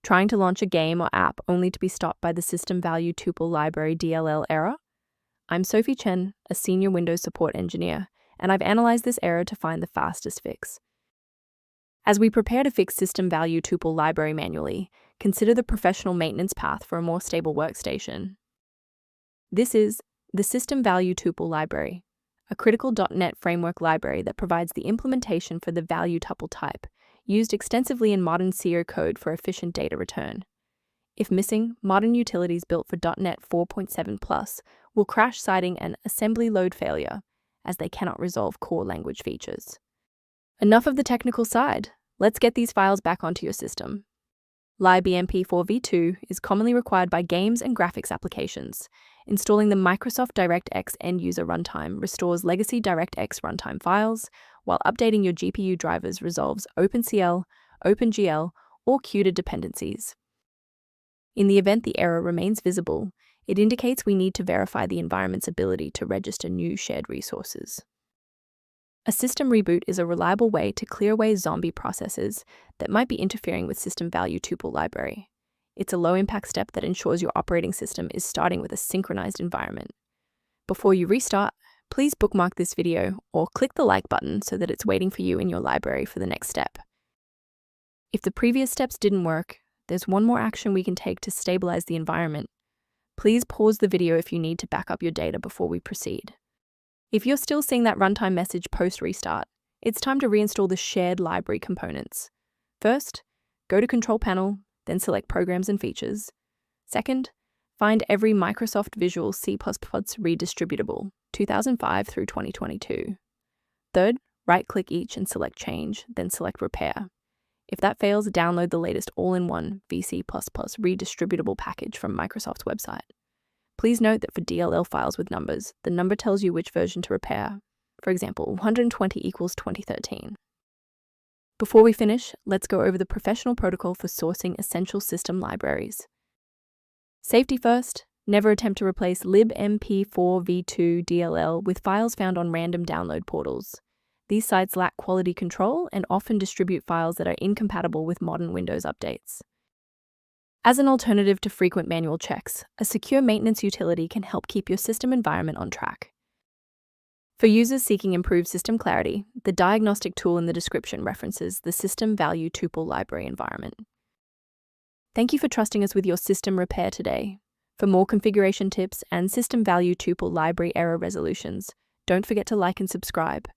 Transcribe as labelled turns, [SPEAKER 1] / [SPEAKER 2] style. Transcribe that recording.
[SPEAKER 1] Trying to launch a game or app only to be stopped by the System Value Tuple Library DLL error? I'm Sophie Chen, a senior Windows support engineer, and I've analyzed this error to find the fastest fix. As we prepare to fix System Value Tuple Library manually, consider the professional maintenance path for a more stable workstation. This is the System Value Tuple Library, a critical .NET framework library that provides the implementation for the value tuple type, used extensively in modern CO code for efficient data return. If missing, modern utilities built for .NET 4.7+ will crash, citing an assembly load failure, as they cannot resolve core language features. Enough of the technical side. Let's get these files back onto your system. libmp4v2 is commonly required by games and graphics applications. Installing the Microsoft DirectX end-user runtime restores legacy DirectX runtime files, while updating your GPU drivers resolves OpenCL, OpenGL, or CUDA dependencies. In the event the error remains visible, it indicates we need to verify the environment's ability to register new shared resources. A system reboot is a reliable way to clear away zombie processes that might be interfering with System Value Tuple Library. It's a low-impact step that ensures your operating system is starting with a synchronized environment. Before you restart, please bookmark this video or click the like button so that it's waiting for you in your library for the next step. If the previous steps didn't work, there's one more action we can take to stabilize the environment. Please pause the video if you need to back up your data before we proceed. If you're still seeing that runtime message post-restart, it's time to reinstall the shared library components. First, go to Control Panel, then select Programs and Features. Second, find every Microsoft Visual C++ redistributable, 2005 through 2022. Third, right-click each and select Change, then select Repair. If that fails, download the latest all-in-one VC++ redistributable package from Microsoft's website. Please note that for DLL files with numbers, the number tells you which version to repair. For example, 120 equals 2013. Before we finish, let's go over the professional protocol for sourcing essential system libraries. Safety first, never attempt to replace libmp4v2 DLL with files found on random download portals. These sites lack quality control and often distribute files that are incompatible with modern Windows updates. As an alternative to frequent manual checks, a secure maintenance utility can help keep your system environment on track. For users seeking improved system clarity, the diagnostic tool in the description references the System Value Tuple Library environment. Thank you for trusting us with your system repair today. For more configuration tips and System Value Tuple Library error resolutions, don't forget to like and subscribe.